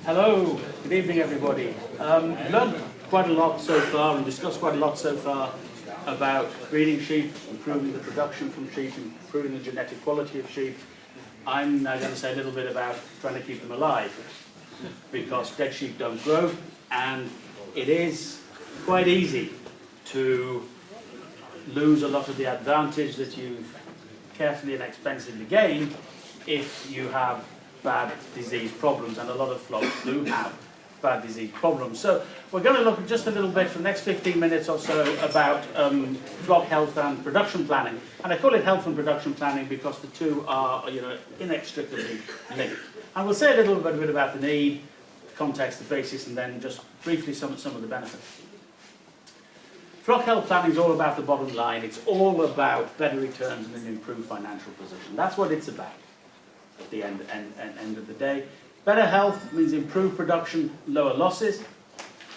Hello, good evening everybody. Learned quite a lot so far and discussed quite a lot so far about breeding sheep, improving the production from sheep, improving the genetic quality of sheep. I'm now going to say a little bit about trying to keep them alive, because dead sheep don't grow, and it is quite easy to lose a lot of the advantage that you've carefully and expensively gained if you have bad disease problems, and a lot of flocks do have bad disease problems. So we're going to look at just a little bit for the next 15 minutes or so about flock health and production planning. And I call it health and production planning because the two are, inextricably linked. And we'll say a little bit about the need, the context, the basis, and then just briefly some of the benefits. Flock health planning is all about the bottom line. It's all about better returns and an improved financial position. That's what it's about at the end of the day. Better health means improved production, lower losses.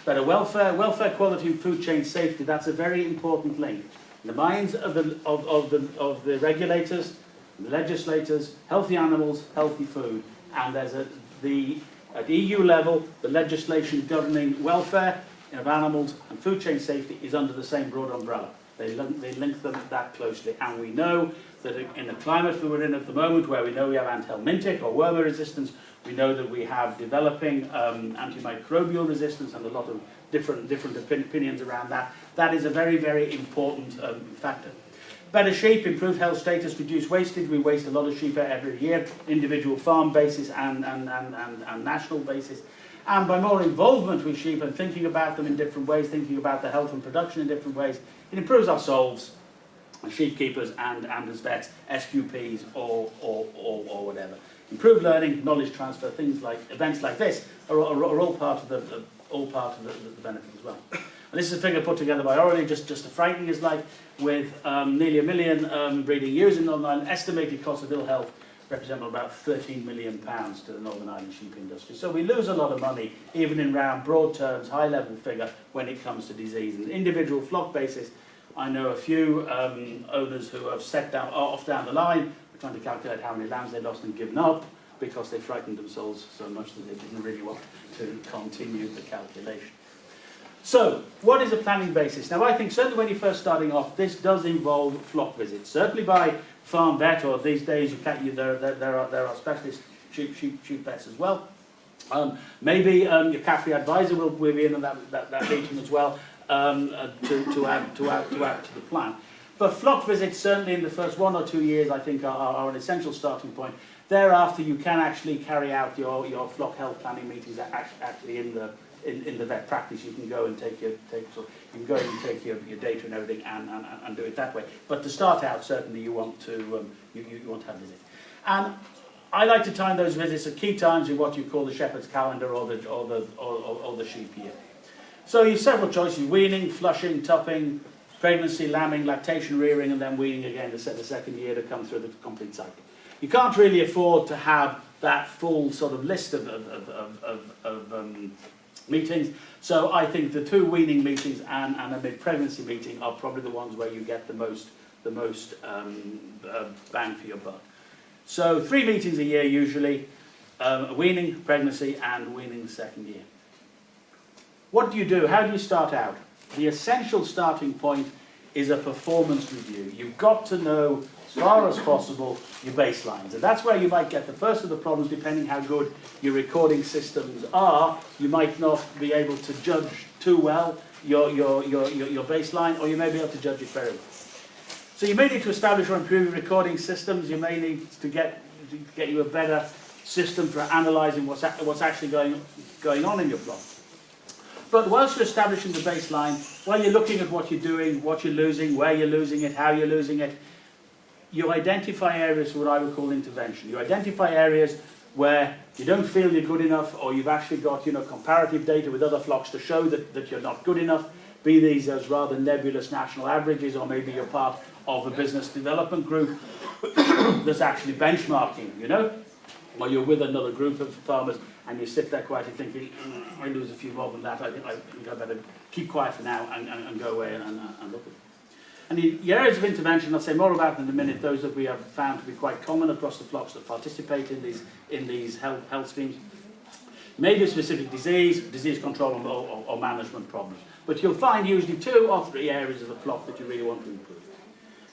Better welfare, quality and food chain safety, that's a very important link. In the minds of the regulators, the legislators, healthy animals, healthy food. And there's at EU level, the legislation governing welfare of animals and food chain safety is under the same broad umbrella. They link them that closely, and we know that in the climate that we're in at the moment, where we know we have anthelmintic or wormer resistance, we know that we have developing antimicrobial resistance and a lot of different opinions around that. That is a very, very important factor. Better sheep, improved health status, reduce wastage. We waste a lot of sheep every year, individual farm basis and national basis. And by more involvement with sheep and thinking about them in different ways, thinking about the health and production in different ways, it improves our souls, as sheep keepers and as vets, SQPs or whatever. Improved learning, knowledge transfer, things like events like this are all part of the benefit as well. And this is a figure put together by Orally, just to frighten us, like with nearly 1 million breeding ewes in Northern Ireland. Estimated cost of ill health represent about £13 million to the Northern Ireland sheep industry. So we lose a lot of money, even in round, broad terms, high-level figure, when it comes to disease. And individual flock basis, I know a few owners who have set off down the line, trying to calculate how many lambs they lost and given up, because they frightened themselves so much that they didn't really want to continue the calculation. So, what is a planning basis? Now, I think certainly when you're first starting off, this does involve flock visits. Certainly by farm vet, or these days there are specialist sheep vets as well. Maybe your cafe advisor will be in that meeting as well to add to the plan. But flock visits, certainly in the first 1 or 2 years, I think are an essential starting point. Thereafter, you can actually carry out your flock health planning meetings actually in the vet practice. You can go and take your data and everything and do it that way. But to start out, certainly you want to have visits. And I like to time those visits at key times in what you call the shepherd's calendar or the sheep year. So you have several choices: weaning, flushing, topping, pregnancy, lambing, lactation, rearing, and then weaning again the second year to come through the complete cycle. You can't really afford to have that full sort of list of meetings. So I think the 2 weaning meetings and a mid-pregnancy meeting are probably the ones where you get the most bang for your buck. So 3 meetings a year usually, weaning, pregnancy, and weaning the second year. What do you do? How do you start out? The essential starting point is a performance review. You've got to know, as far as possible, your baselines. And that's where you might get the first of the problems, depending how good your recording systems are. You might not be able to judge too well your baseline, or you may be able to judge it very well. So you may need to establish or improve your recording systems. You may need to get you a better system for analysing what's actually going on in your flock. But whilst you're establishing the baseline, while you're looking at what you're doing, what you're losing, where you're losing it, how you're losing it, you identify areas for what I would call intervention. You identify areas where you don't feel you're good enough, or you've actually got comparative data with other flocks to show that you're not good enough, be these as rather nebulous national averages, or maybe you're part of a business development group that's actually benchmarking, or you're with another group of farmers and you sit there quietly thinking, I lose a few more than that, I think I better keep quiet for now and go away and look at it. And the areas of intervention, I'll say more about in a minute, those that we have found to be quite common across the flocks that participate in these health schemes. maybe a specific disease control or management problems. But you'll find usually 2 or 3 areas of the flock that you really want to improve.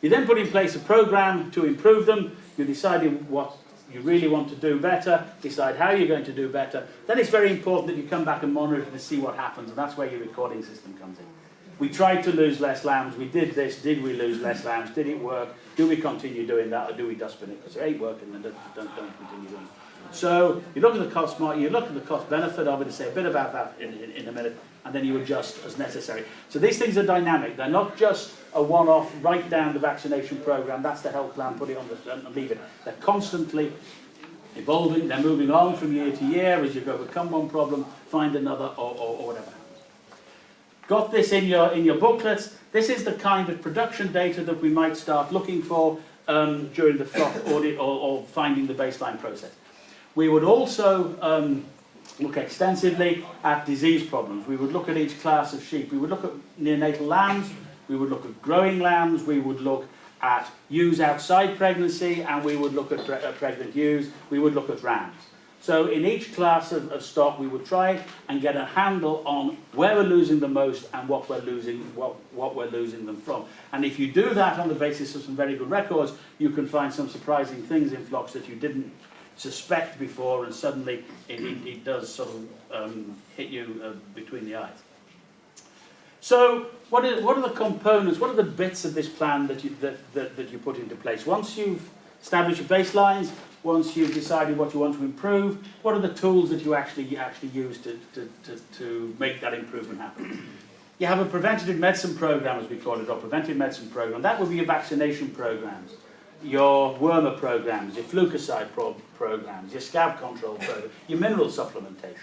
You then put in place a program to improve them. You decide what you really want to do better, decide how you're going to do better. Then it's very important that you come back and monitor to see what happens, and that's where your recording system comes in. We tried to lose less lambs, we did this, did we lose less lambs, did it work, do we continue doing that, or do we dustbin it? Because it ain't working, then don't continue doing it. So you look at the cost, you look at the cost benefit. I'm going to say a bit about that in a minute, and then you adjust as necessary. So these things are dynamic. They're not just a one-off, write down the vaccination program, that's the health plan, put it on and leave it. They're constantly evolving, they're moving on from year to year as you overcome one problem, find another, or whatever. Got this in your booklets. This is the kind of production data that we might start looking for during the flock audit or finding the baseline process. We would also look extensively at disease problems. We would look at each class of sheep. We would look at neonatal lambs, we would look at growing lambs, we would look at ewes outside pregnancy, and we would look at pregnant ewes, we would look at rams. So in each class of stock, we would try and get a handle on where we're losing the most and what we're losing them from. And if you do that on the basis of some very good records, you can find some surprising things in flocks that you didn't suspect before, and suddenly it does sort of hit you between the eyes. So what are the components, what are the bits of this plan that you put into place? Once you've established your baselines, once you've decided what you want to improve, what are the tools that you actually use to make that improvement happen? You have a preventative medicine program, as we call it, or preventive medicine program. That would be your vaccination programs, your wormer programs, your flucicide programs, your scab control program, your mineral supplementation.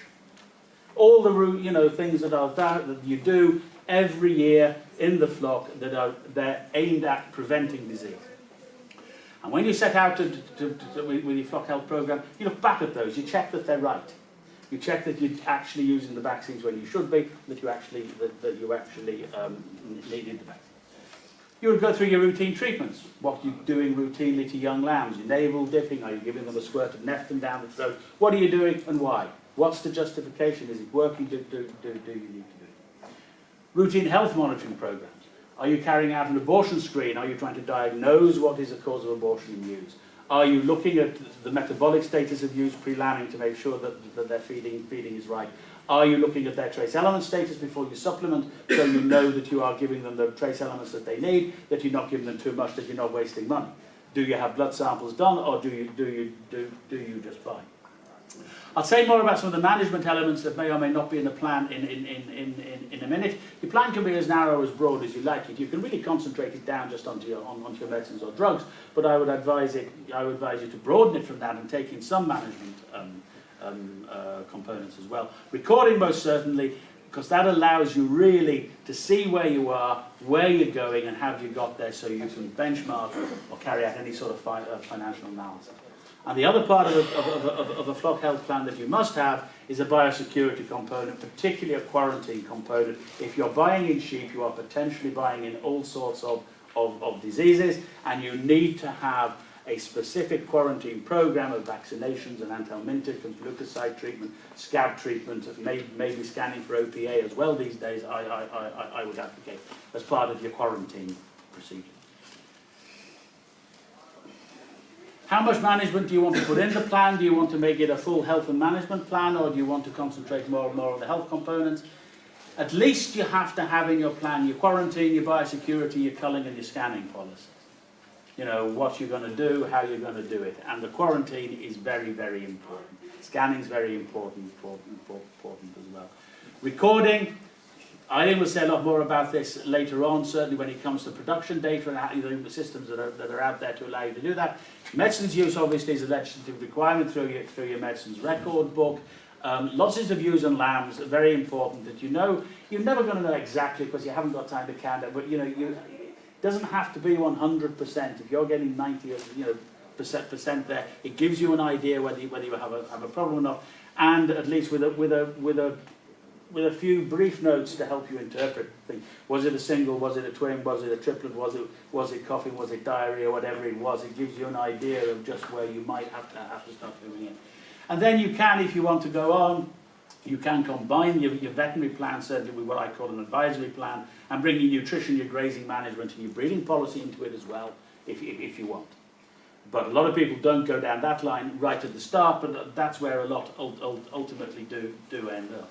All the things that you do every year in the flock they're aimed at preventing disease. And when you set out with your flock health program, you look back at those, you check that they're right. You check that you're actually using the vaccines when you should be, that you actually needed the vaccine. You would go through your routine treatments, what you're doing routinely to young lambs, your navel dipping, are you giving them a squirt of Neptune down the throat? What are you doing and why? What's the justification? Is it working? Do you need to do it? Routine health monitoring programs. Are you carrying out an abortion screen? Are you trying to diagnose what is the cause of abortion in ewes? Are you looking at the metabolic status of ewes pre-lambing to make sure that their feeding is right? Are you looking at their trace element status before you supplement, so you know that you are giving them the trace elements that they need, that you're not giving them too much, that you're not wasting money? Do you have blood samples done, or do you just fine? I'll say more about some of the management elements that may or may not be in the plan in a minute. Your plan can be as narrow, as broad as you like it. You can really concentrate it down just onto your medicines or drugs, but I would advise you to broaden it from that and take in some management components as well. Recording most certainly, because that allows you really to see where you are, where you're going, and how you got there, so you can benchmark or carry out any sort of financial analysis. And the other part of a flock health plan that you must have is a biosecurity component, particularly a quarantine component. If you're buying in sheep, you are potentially buying in all sorts of diseases, and you need to have a specific quarantine program of vaccinations and anthelmintic and flucicide treatment, scab treatment, maybe scanning for OPA as well these days. I would advocate as part of your quarantine procedure. How much management do you want to put in the plan? Do you want to make it a full health and management plan, or do you want to concentrate more and more on the health components? At least you have to have in your plan your quarantine, your biosecurity, your culling, and your scanning policies. You know, what you're going to do, how you're going to do it. And the quarantine is very, very important. Scanning is very important as well. Recording, Eileen will say a lot more about this later on, certainly when it comes to production data and how, the systems that are out there to allow you to do that. Medicines use obviously is a legislative requirement through your medicines record book. Lots of ewes and lambs are very important that you know. You're never going to know exactly because you haven't got time to count it, but it doesn't have to be 100%. If you're getting 90 percent there, it gives you an idea whether you have a problem or not, and at least with a few brief notes to help you interpret things. Was it a single? Was it a twin? Was it a triplet? Was it coughing? Was it diarrhea? Whatever it was, it gives you an idea of just where you might have to start moving in. And then you can, if you want to go on, You can combine your veterinary plan, certainly with what I call an advisory plan, and bring your nutrition, your grazing management and your breeding policy into it as well, if you want. But a lot of people don't go down that line right at the start, but that's where a lot ultimately do end up.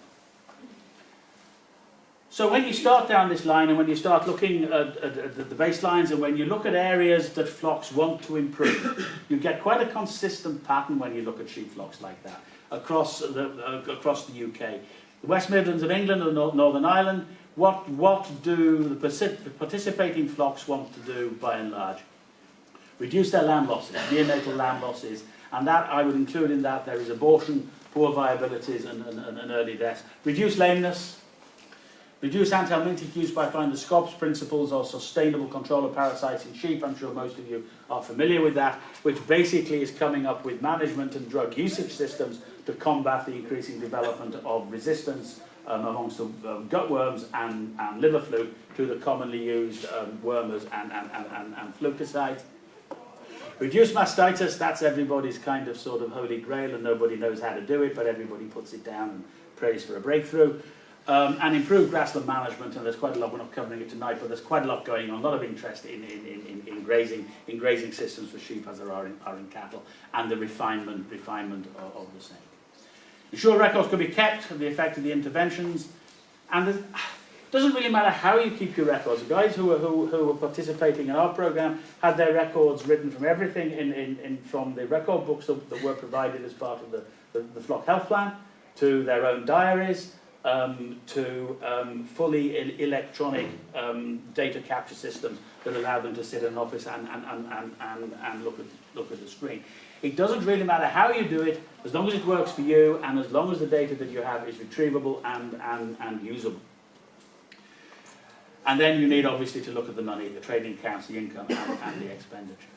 So when you start down this line, and when you start looking at the baselines, and when you look at areas that flocks want to improve, you get quite a consistent pattern when you look at sheep flocks like that across the UK. The West Midlands of England and Northern Ireland, what do the participating flocks want to do by and large? Reduce their lamb losses, neonatal lamb losses, and that I would include in that there is abortion, poor viabilities and early deaths. Reduce lameness, reduce anthelmintic use by applying the SCOPS principles or sustainable control of parasites in sheep. I'm sure most of you are familiar with that, which basically is coming up with management and drug usage systems to combat the increasing development of resistance amongst the gutworms and liver fluke to the commonly used wormers and flukicides. Reduce mastitis, that's everybody's kind of sort of holy grail, and nobody knows how to do it, but everybody puts it down and prays for a breakthrough. And improve grassland management, and there's quite a lot, we're not covering it tonight, but there's quite a lot going on, a lot of interest in grazing systems for sheep as there are in cattle, and the refinement of the same. Ensure records can be kept of the effect of the interventions, and it doesn't really matter how you keep your records. The guys who were participating in our program had their records written from everything from the record books that were provided as part of the flock health plan, to their own diaries, to fully electronic data capture systems that allow them to sit in an office and look at the screen. It doesn't really matter how you do it, as long as it works for you and as long as the data that you have is retrievable and usable. And then you need obviously to look at the money, the trading accounts, the income and the expenditure.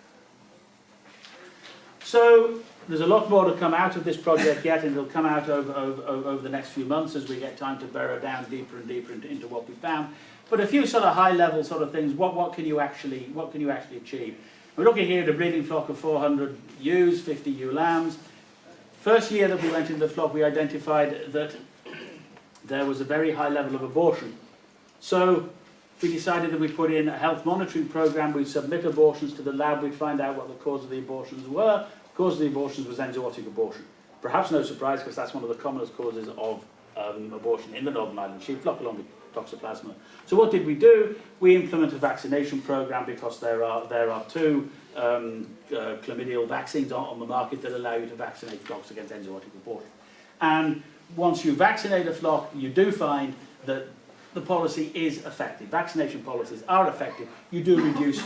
So there's a lot more to come out of this project yet, and it'll come out over the next few months as we get time to burrow down deeper and deeper into what we found. But a few sort of high-level sort of things. What can you actually achieve? We're looking here at a breeding flock of 400 ewes, 50 ewe lambs. First year that we went into the flock, we identified that there was a very high level of abortion. So we decided that we'd put in a health monitoring program. We'd submit abortions to the lab. We'd find out what the cause of the abortions were. The cause of the abortions was enzootic abortion. Perhaps no surprise, because that's one of the commonest causes of abortion in the Northern Ireland sheep flock, along with toxoplasma. So what did we do? We implemented a vaccination program, because there are two chlamydial vaccines on the market that allow you to vaccinate flocks against enzootic abortion. And once you vaccinate a flock, you do find that the policy is effective. Vaccination policies are effective. You do reduce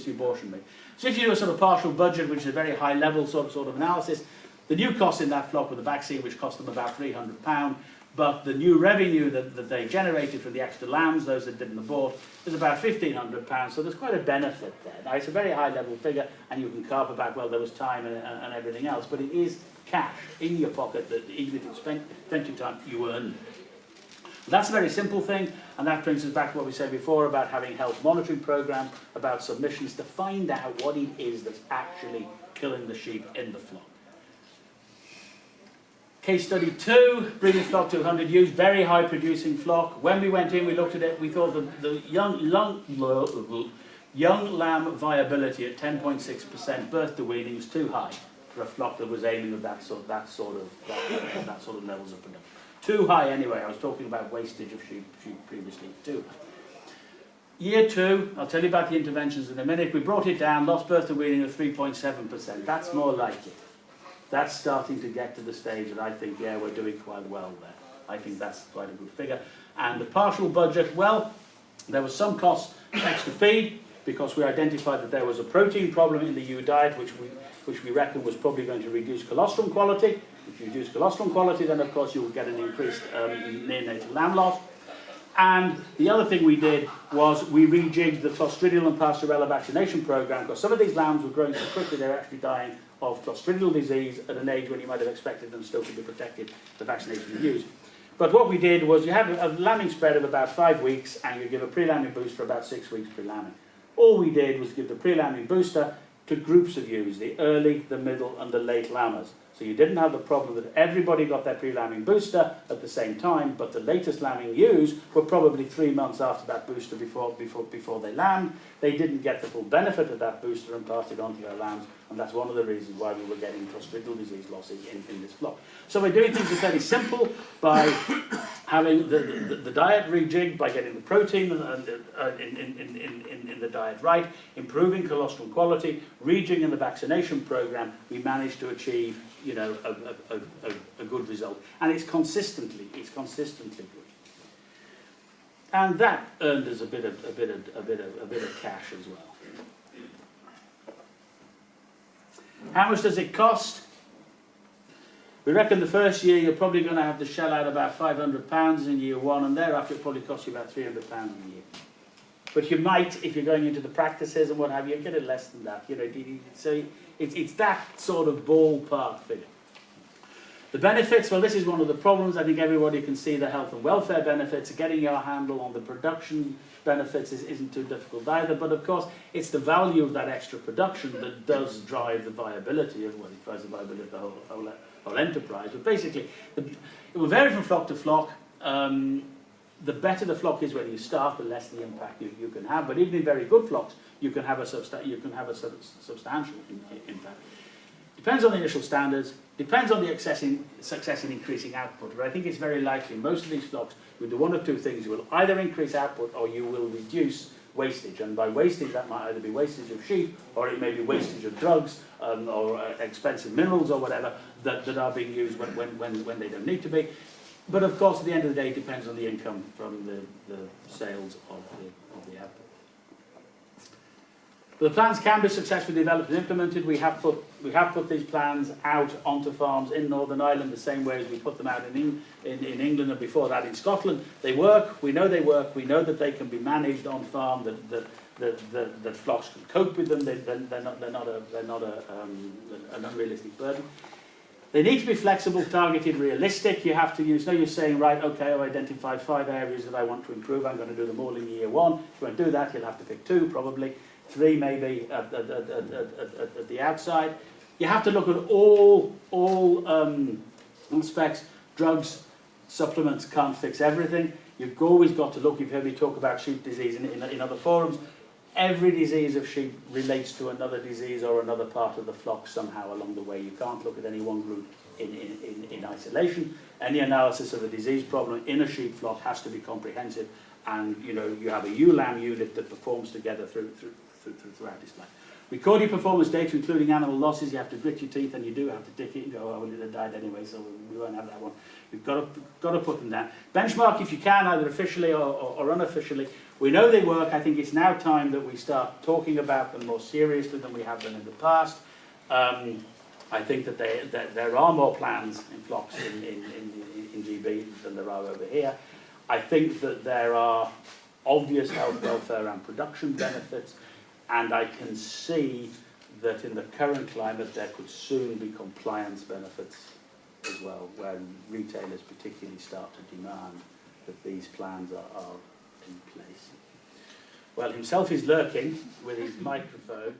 the abortion rate. So if you do a sort of partial budget, which is a very high level sort of analysis, the new cost in that flock with the vaccine, which cost them about £300, but the new revenue that they generated for the extra lambs, those that didn't abort, is about £1,500. So there's quite a benefit there. Now it's a very high level figure, and you can carp about, well, there was time and everything else, but it is cash in your pocket that even if you spent your time, you earn. That's a very simple thing, and that brings us back to what we said before about having health monitoring programs, about submissions to find out what it is that's actually killing the sheep in the flock. Case study 2, breeding flock 200 ewes, very high producing flock. When we went in, we looked at it, we thought that the young lamb viability at 10.6% birth to weaning was too high for a flock that was aiming at that sort of levels of production. Too high anyway. I was talking about wastage of sheep previously. Too high. Year 2, I'll tell you about the interventions in a minute. We brought it down, lost birth to weaning of 3.7%. That's more like it. That's starting to get to the stage that I think, yeah, we're doing quite well there. I think that's quite a good figure. And the partial budget, well, there was some cost extra feed, because we identified that there was a protein problem in the ewe diet, which we reckon was probably going to reduce colostrum quality. If you reduce colostrum quality, then of course you will get an increased neonatal lamb loss. And the other thing we did was we rejigged the Clostridial and Pastorella vaccination program, because some of these lambs were growing so quickly they were actually dying of Clostridial disease at an age when you might have expected them still to be protected, the vaccination we used. But what we did was you have a lambing spread of about 5 weeks, and you give a pre-lambing boost for about 6 weeks pre-lambing. All we did was give the pre-lambing booster to groups of ewes, the early, the middle and the late lambers. So you didn't have the problem that everybody got their pre-lambing booster at the same time, but the latest lambing ewes were probably 3 months after that booster before they lambed. They didn't get the full benefit of that booster and passed it on to their lambs, and that's one of the reasons why we were getting clostridial disease losses in this flock. So we're doing things fairly simple by having the diet rejigged, by getting the protein in the diet right, improving colostrum quality, rejigging in the vaccination program. We managed to achieve, you know, a good result, and it's consistently good. And that earned us a bit of cash as well. How much does it cost? We reckon the first year you're probably going to have to shell out about £500 in year one, and thereafter it probably costs you about £300 a year. But you might, if you're going into the practices and what have you, get it less than that. You know, so it's that sort of ballpark figure. The benefits, well, this is one of the problems. I think everybody can see the health and welfare benefits. Getting your handle on the production benefits isn't too difficult either. But of course, it's the value of that extra production that does drive the viability of, well, it drives the viability of the whole enterprise. But basically, it will vary from flock to flock. The better the flock is when you start, the less the impact you can have. But even in very good flocks, you can have a substantial impact. Depends on the initial standards, depends on the success in increasing output. But I think it's very likely most of these flocks will do one of two things. You will either increase output or you will reduce wastage. And by wastage, that might either be wastage of sheep or it may be wastage of drugs or expensive minerals or whatever that are being used when they don't need to be. But of course, at the end of the day, it depends on the income from the sales of the output. The plans can be successfully developed and implemented. We have put these plans out onto farms in Northern Ireland the same way as we put them out in England and before that in Scotland. They work. We know they work. We know that they can be managed on farm. That flocks can cope with them. They're not an unrealistic burden. They need to be flexible, targeted, realistic. You have to use, no, you're saying, right, okay, I've identified 5 areas that I want to improve. I'm going to do them all in year 1. If you want to do that, you'll have to pick 2, probably 3, maybe at the outside. You have to look at all aspects. Drugs, supplements can't fix everything. You've always got to look. You've heard me talk about sheep disease in other forums. Every disease of sheep relates to another disease or another part of the flock somehow along the way. You can't look at any one group in isolation. Any analysis of a disease problem in a sheep flock has to be comprehensive, and you know you have a ewe-lamb unit that performs together throughout its life. Record your performance data, including animal losses. You have to grit your teeth, and you do have to tick it and go, oh, well, it died anyway, so we won't have that one. You've got to put them down. Benchmark if you can, either officially or unofficially. We know they work. I think it's now time that we start talking about them more seriously than we have done in the past. I think that there are more plans in flocks in GB than there are over here. I think that there are obvious health, welfare and production benefits, and I can see that in the current climate there could soon be compliance benefits as well, when retailers particularly start to demand that these plans are in place. Well, himself is lurking with his microphone.